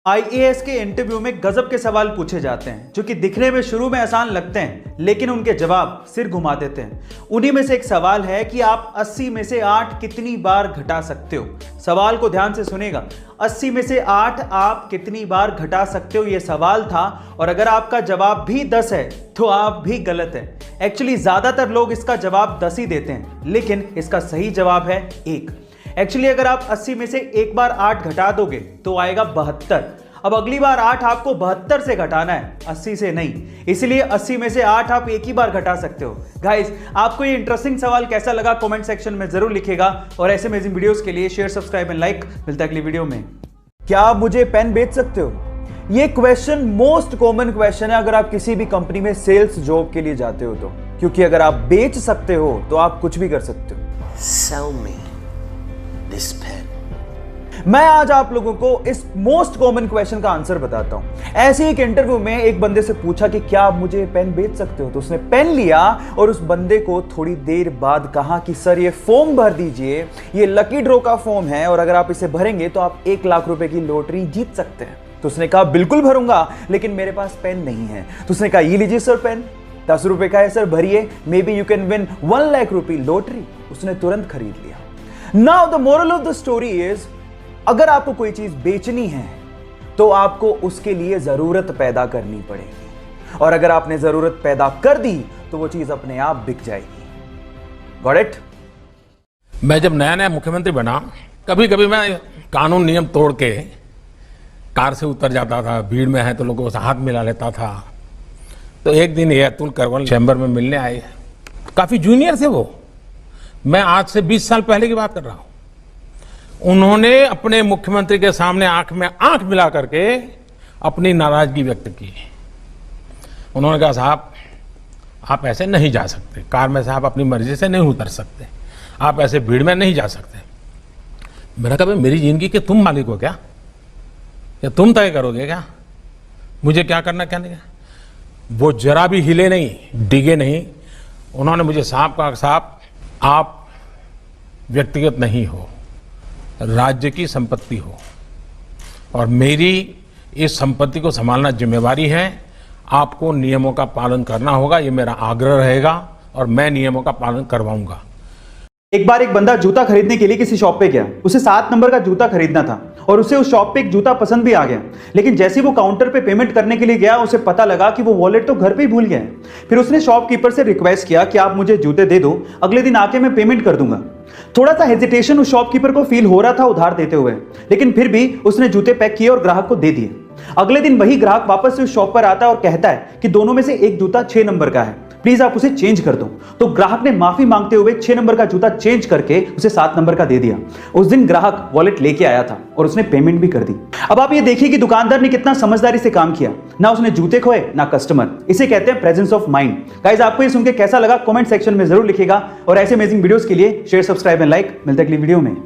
IAS के interview में गजब के सवाल पूछे जाते हैं जो कि दिखने में शुरू में आसान लगते हैं, लेकिन उनके जवाब सिर घुमा देते हैं। उन्हीं में से एक सवाल है कि आप 80 में से 8 कितनी बार घटा सकते हो। सवाल को ध्यान से सुनेगा। 80 में से 8 आप कितनी बार घटा सकते हो, यह सवाल था। और अगर आपका जवाब भी 10 है तो आप भी गलत है। एक्चुअली ज्यादातर लोग इसका जवाब 10 ही देते हैं, लेकिन इसका सही जवाब है 1। एक्चुअली अगर आप 80 में से एक बार 8 घटा दोगे तो आएगा 72। अब अगली बार 8 आपको 72 से घटाना है, 80 से नहीं। इसलिए 80 में से 8 आप एक ही बार घटा सकते हो। गाइस, आपको ये इंटरेस्टिंग सवाल कैसा लगा कमेंट सेक्शन में जरूर लिखेगा। और ऐसे अमेजिंग वीडियोस के लिए शेयर, सब्सक्राइब एंड लाइक। मिलता है अगली वीडियो में। क्या आप मुझे पेन बेच सकते हो? ये क्वेश्चन मोस्ट कॉमन क्वेश्चन है अगर आप किसी भी कंपनी में सेल्स जॉब के लिए जाते हो तो, क्योंकि अगर आप बेच सकते हो तो आप कुछ भी कर सकते हो। Sell me this pen. मैं आज आप लोगों को इस मोस्ट कॉमन क्वेश्चन का आंसर बताता हूं। ऐसे एक इंटरव्यू में एक बंदे से पूछा कि क्या आप मुझे पेन बेच सकते हो, तो उसने पेन लिया और उस बंदे को थोड़ी देर बाद कहा कि सर ये फॉर्म भर दीजिए, ये लकी ड्रॉ का फॉर्म है और अगर आप इसे भरेंगे तो आप 1 लाख रुपए की लॉटरी जीत सकते हैं। तो उसने कहा बिल्कुल भरूंगा, लेकिन मेरे पास पेन नहीं है। तो उसने कहा ये लीजिए सर पेन, 10 रुपए का है सर, भरिए, may be you can win 1 lakh रुपए लॉटरी। उसने तुरंत खरीद लिया। Now the moral of the story is, अगर आपको कोई चीज बेचनी है तो आपको उसके लिए जरूरत पैदा करनी पड़ेगी, और अगर आपने जरूरत पैदा कर दी तो वो चीज अपने आप बिक जाएगी। Got it? मैं जब नया नया मुख्यमंत्री बना, कभी कभी मैं कानून नियम तोड़ के कार से उतर जाता था, भीड़ में है तो लोगों से हाथ मिला लेता था। तो एक दिन ये अतुल करवल चैम्बर में मिलने आए, काफी जूनियर थे वो, मैं आज से 20 साल पहले की बात कर रहा हूं। उन्होंने अपने मुख्यमंत्री के सामने आंख में आंख मिला करके अपनी नाराजगी व्यक्त की। उन्होंने कहा साहब आप ऐसे नहीं जा सकते, कार में से आप अपनी मर्जी से नहीं उतर सकते, आप ऐसे भीड़ में नहीं जा सकते। मैंने कहा मेरी जिंदगी के तुम मालिक हो क्या, या तुम तय करोगे क्या मुझे क्या करना क्या नहीं? वो जरा भी हिले नहीं, डिगे नहीं। उन्होंने मुझे साहब कहा साहब आप व्यक्तिगत नहीं हो, राज्य की संपत्ति हो, और मेरी इस संपत्ति को संभालना जिम्मेवारी है। आपको नियमों का पालन करना होगा, ये मेरा आग्रह रहेगा और मैं नियमों का पालन करवाऊंगा। एक बार एक बंदा जूता खरीदने के लिए किसी शॉप पे गया। उसे 7 नंबर का जूता खरीदना था और उसे उस शॉप पे एक जूता पसंद भी आ गया। लेकिन जैसे ही वो काउंटर पे पेमेंट करने के लिए गया, उसे पता लगा कि वो वॉलेट तो घर पे ही भूल गया है। फिर उसने शॉपकीपर से रिक्वेस्ट किया कि आप मुझे जूते दे दो, अगले दिन आके मैं पेमेंट कर दूंगा। थोड़ा सा हेजिटेशन उस शॉपकीपर को फील हो रहा था उधार देते हुए, लेकिन फिर भी उसने जूते पैक किए और ग्राहक को दे दिए। अगले दिन वही ग्राहक वापस से उस शॉप पर आता है और कहता है कि दोनों में से एक जूता 6 नंबर का है, प्लीज आप उसे चेंज कर दो। तो ग्राहक ने माफी मांगते हुए 6 नंबर का जूता चेंज करके उसे 7 नंबर का दे दिया। उस दिन ग्राहक वॉलेट लेके आया था और उसने पेमेंट भी कर दी। अब आप ये देखिए कि दुकानदार ने कितना समझदारी से काम किया, ना उसने जूते खोए ना कस्टमर। इसे कहते हैं प्रेजेंस ऑफ माइंड। गाइस, आपको ये सुन के कैसा लगा कमेंट सेक्शन में जरूर लिखिएगा। और ऐसे अमेजिंग वीडियोस के लिए शेयर, सब्सक्राइब एंड लाइक। मिलते हैं अगली वीडियो में।